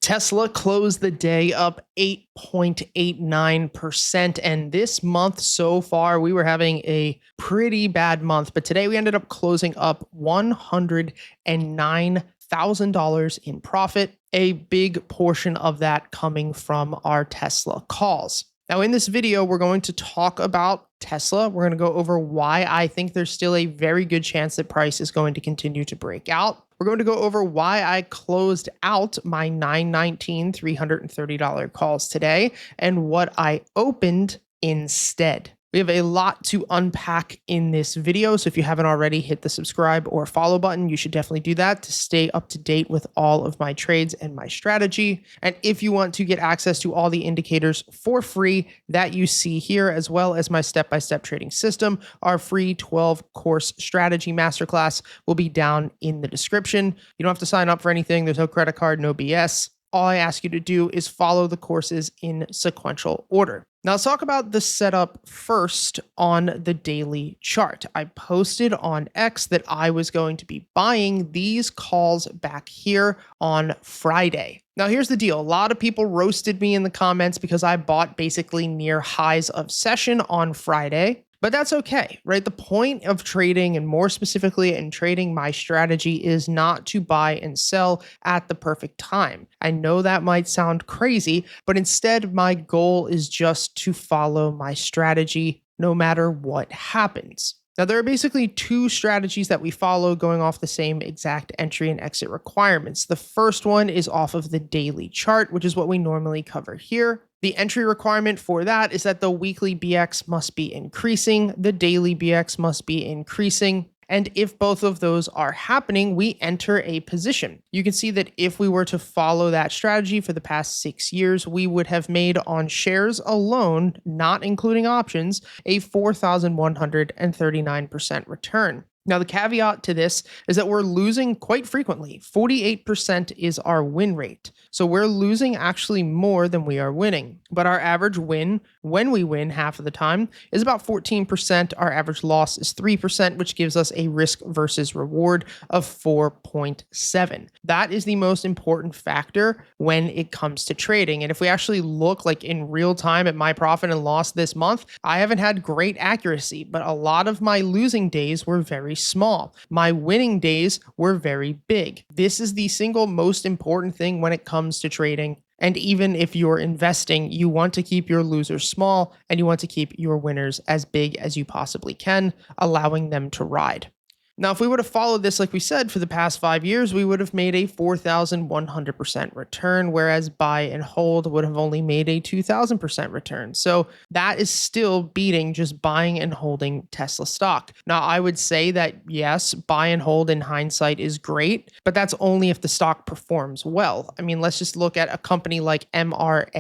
Tesla closed the day up 8.89%. And this month so far, we were having a pretty bad month. But today we ended up closing up $109,000 in profit, a big portion of that coming from our Tesla calls. Now, in this video, we're going to talk about Tesla. We're going to go over why I think there's still a very good chance that price is going to continue to break out. We're going to go over why I closed out my $919 $330 calls today and what I opened instead. We have a lot to unpack in this video, so if you haven't already, hit the subscribe or follow button. You should definitely do that to stay up to date with all of my trades and my strategy. And if you want to get access to all the indicators for free that you see here, as well as my step-by-step trading system, our free 12-course strategy masterclass will be down in the description. You don't have to sign up for anything. There's no credit card, no BS. All I ask you to do is follow the courses in sequential order. Now let's talk about the setup first on the daily chart. I posted on X that I was going to be buying these calls back here on Friday. Now here's the deal. A lot of people roasted me in the comments because I bought basically near highs of session on Friday. But that's okay, right? The point of trading, and more specifically in trading my strategy, is not to buy and sell at the perfect time. I know that might sound crazy, but instead my goal is just to follow my strategy no matter what happens. Now, there are basically two strategies that we follow going off the same exact entry and exit requirements. The first one is off of the daily chart, which is what we normally cover here. The entry requirement for that is that the weekly BX must be increasing, the daily BX must be increasing. And if both of those are happening, we enter a position. You can see that if we were to follow that strategy for the past 6 years, we would have made on shares alone, not including options, a 4,139% return. Now, the caveat to this is that we're losing quite frequently. 48% is our win rate. So we're losing actually more than we are winning. But our average win, when we win half of the time, is about 14%. Our average loss is 3%, which gives us a risk versus reward of 4.7. That is the most important factor when it comes to trading. And if we actually look like in real time at my profit and loss this month, I haven't had great accuracy, but a lot of my losing days were very small. My winning days were very big. This is the single most important thing when it comes to trading. And even if you're investing, you want to keep your losers small and you want to keep your winners as big as you possibly can, allowing them to ride. Now, if we would have followed this, like we said, for the past 5 years, we would have made a 4,100% return, whereas buy and hold would have only made a 2,000% return. So that is still beating just buying and holding Tesla stock. Now, I would say that yes, buy and hold in hindsight is great, but that's only if the stock performs well. I mean, let's just look at a company like MARA,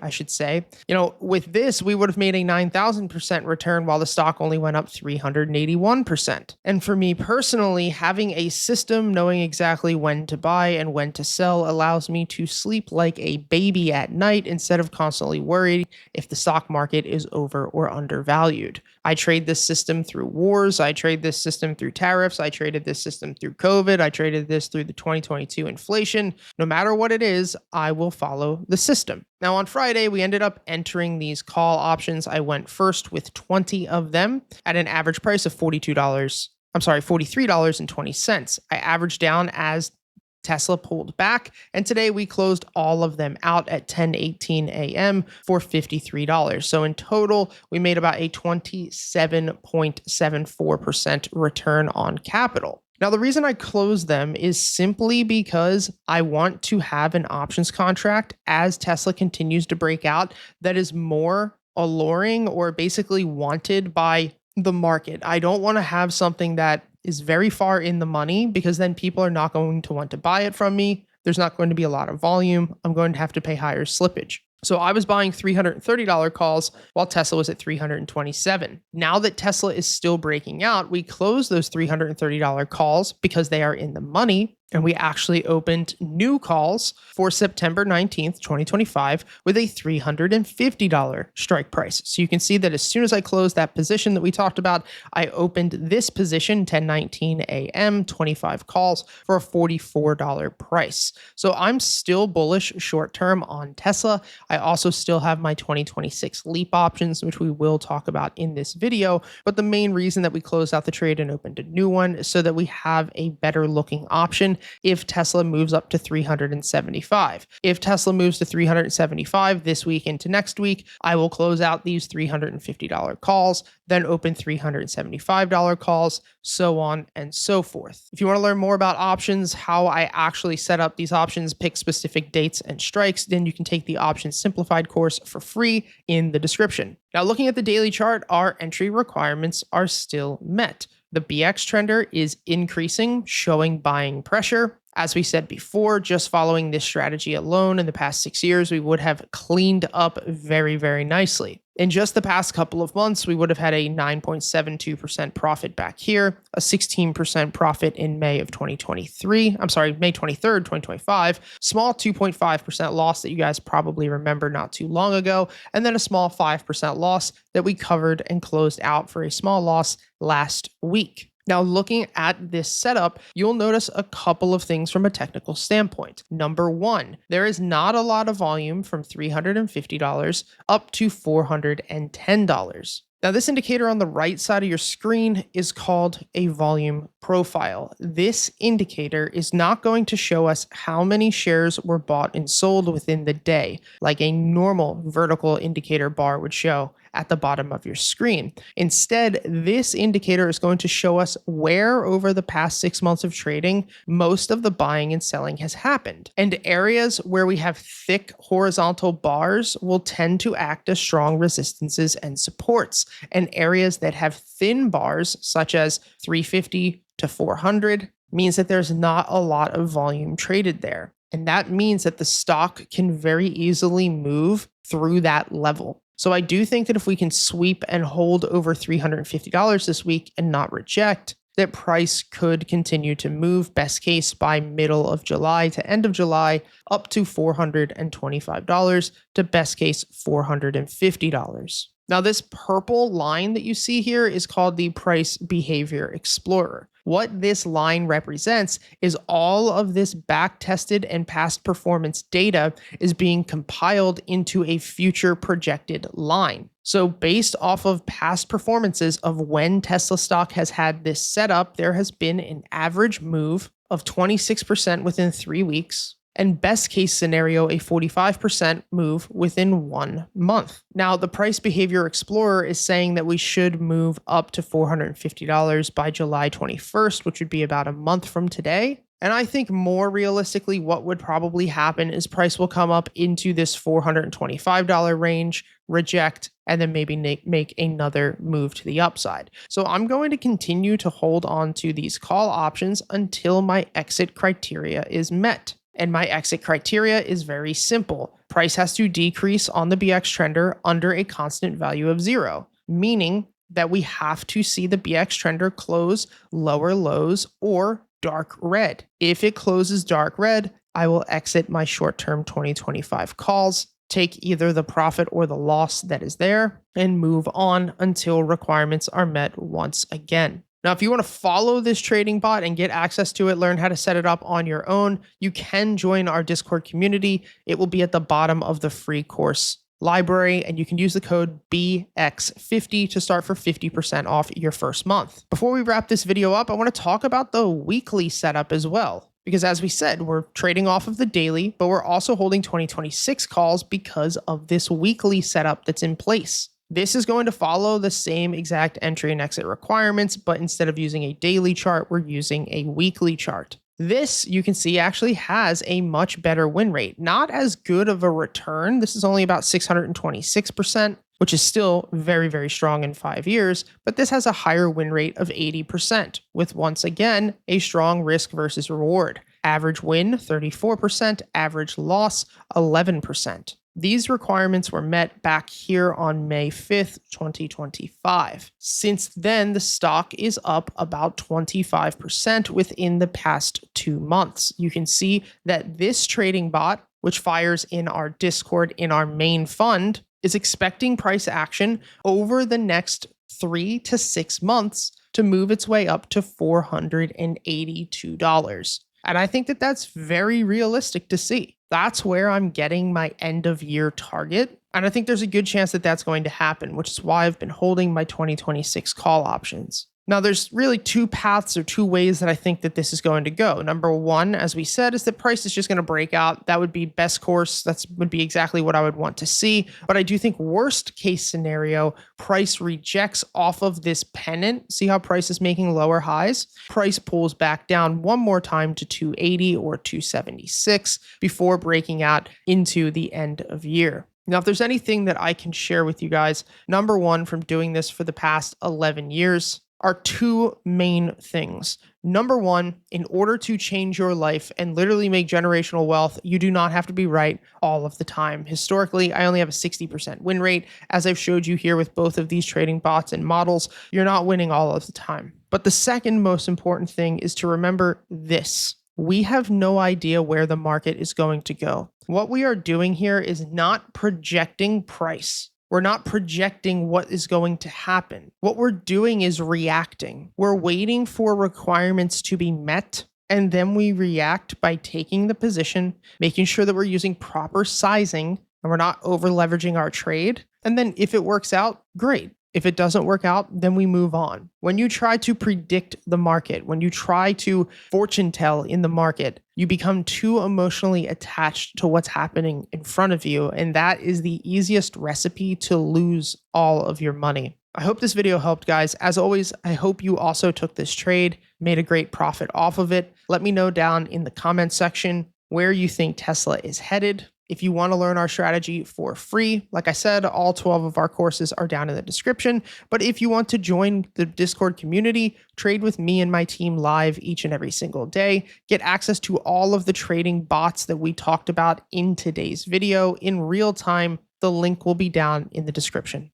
I should say. With this, we would have made a 9,000% return while the stock only went up 381%. And for me personally, having a system, knowing exactly when to buy and when to sell, allows me to sleep like a baby at night instead of constantly worried if the stock market is over or undervalued. I trade this system through wars. I trade this system through tariffs. I traded this system through COVID. I traded this through the 2022 inflation. No matter what it is, I will follow the system. Now, on Friday, we ended up entering these call options. I went first with 20 of them at an average price of $43.20. I averaged down as Tesla pulled back, and today we closed all of them out at 10:18 a.m. for $53. So in total, we made about a 27.74% return on capital. Now, the reason I closed them is simply because I want to have an options contract as Tesla continues to break out that is more alluring or basically wanted by the market. I don't want to have something that is very far in the money because then people are not going to want to buy it from me. There's not going to be a lot of volume. I'm going to have to pay higher slippage. So I was buying $330 calls while Tesla was at $327. Now that Tesla is still breaking out, we close those $330 calls because they are in the money. And we actually opened new calls for September 19th, 2025 with a $350 strike price. So you can see that as soon as I closed that position that we talked about, I opened this position 10:19 a.m., 25 calls for a $44 price. So I'm still bullish short term on Tesla. I also still have my 2026 leap options, which we will talk about in this video. But the main reason that we closed out the trade and opened a new one is so that we have a better looking option if Tesla moves up to 375. If Tesla moves to 375 this week into next week, I will close out these $350 calls, then open $375 calls, so on and so forth. If you want to learn more about options, how I actually set up these options, pick specific dates and strikes, then you can take the Options Simplified course for free in the description. Now, looking at the daily chart, our entry requirements are still met. The BX trender is increasing, showing buying pressure. As we said before, just following this strategy alone in the past 6 years, we would have cleaned up very, very nicely. In just the past couple of months, we would have had a 9.72% profit back here, a 16% profit in May 23rd, 2025, small 2.5% loss that you guys probably remember not too long ago, and then a small 5% loss that we covered and closed out for a small loss last week. Now, looking at this setup, you'll notice a couple of things from a technical standpoint. Number one, there is not a lot of volume from $350 up to $410. Now, this indicator on the right side of your screen is called a volume profile. This indicator is not going to show us how many shares were bought and sold within the day, like a normal vertical indicator bar would show at the bottom of your screen. Instead, this indicator is going to show us where over the past 6 months of trading, most of the buying and selling has happened. And areas where we have thick horizontal bars will tend to act as strong resistances and supports. And areas that have thin bars, such as 350 to 400, means that there's not a lot of volume traded there. And that means that the stock can very easily move through that level. So I do think that if we can sweep and hold over $350 this week and not reject, that price could continue to move, best case by middle of July to end of July, up to $425 to best case $450. Now, this purple line that you see here is called the Price Behavior Explorer. What this line represents is all of this back-tested and past performance data is being compiled into a future projected line. So based off of past performances of when Tesla stock has had this setup, there has been an average move of 26% within 3 weeks, and best case scenario, a 45% move within 1 month. Now, the Price Behavior Explorer is saying that we should move up to $450 by July 21st, which would be about a month from today. And I think more realistically, what would probably happen is price will come up into this $425 range, reject, and then maybe make another move to the upside. So I'm going to continue to hold on to these call options until my exit criteria is met. And my exit criteria is very simple. Price has to decrease on the BX trender under a constant value of 0, meaning that we have to see the BX trender close lower lows or dark red. If it closes dark red, I will exit my short-term 2025 calls, take either the profit or the loss that is there, and move on until requirements are met once again. Now, if you want to follow this trading bot and get access to it, learn how to set it up on your own, you can join our Discord community. It will be at the bottom of the free course library, and you can use the code BX50 to start for 50% off your first month. Before we wrap this video up, I want to talk about the weekly setup as well. Because as we said, we're trading off of the daily, but we're also holding 2026 calls because of this weekly setup that's in place. This is going to follow the same exact entry and exit requirements, but instead of using a daily chart, we're using a weekly chart. This, you can see, actually has a much better win rate. Not as good of a return. This is only about 626%, which is still very, very strong in 5 years, but this has a higher win rate of 80%, with once again, a strong risk versus reward. Average win, 34%, average loss, 11%. These requirements were met back here on May 5th, 2025. Since then, the stock is up about 25% within the past 2 months. You can see that this trading bot, which fires in our Discord in our main fund, is expecting price action over the next 3 to 6 months to move its way up to $482. And I think that that's very realistic to see. That's where I'm getting my end of year target. And I think there's a good chance that that's going to happen, which is why I've been holding my 2026 call options. Now, there's really two paths or two ways that I think that this is going to go. Number one, as we said, is that price is just going to break out. That would be best course. That would be exactly what I would want to see. But I do think worst case scenario, price rejects off of this pennant. See how price is making lower highs? Price pulls back down one more time to 280 or 276 before breaking out into the end of year. Now, if there's anything that I can share with you guys, number one, from doing this for the past 11 years, are two main things. Number one, in order to change your life and literally make generational wealth, you do not have to be right all of the time. Historically, I only have a 60% win rate. As I've showed you here with both of these trading bots and models, you're not winning all of the time. But the second most important thing is to remember this. We have no idea where the market is going to go. What we are doing here is not projecting price. We're not projecting what is going to happen. What we're doing is reacting. We're waiting for requirements to be met, and then we react by taking the position, making sure that we're using proper sizing, and we're not over leveraging our trade. And then if it works out, great. If it doesn't work out, then we move on. When you try to predict the market, when you try to fortune tell in the market, you become too emotionally attached to what's happening in front of you. And that is the easiest recipe to lose all of your money. I hope this video helped, guys. As always, I hope you also took this trade, made a great profit off of it. Let me know down in the comment section where you think Tesla is headed. If you want to learn our strategy for free, like I said, all 12 of our courses are down in the description. But if you want to join the Discord community, trade with me and my team live each and every single day, get access to all of the trading bots that we talked about in today's video in real time, the link will be down in the description.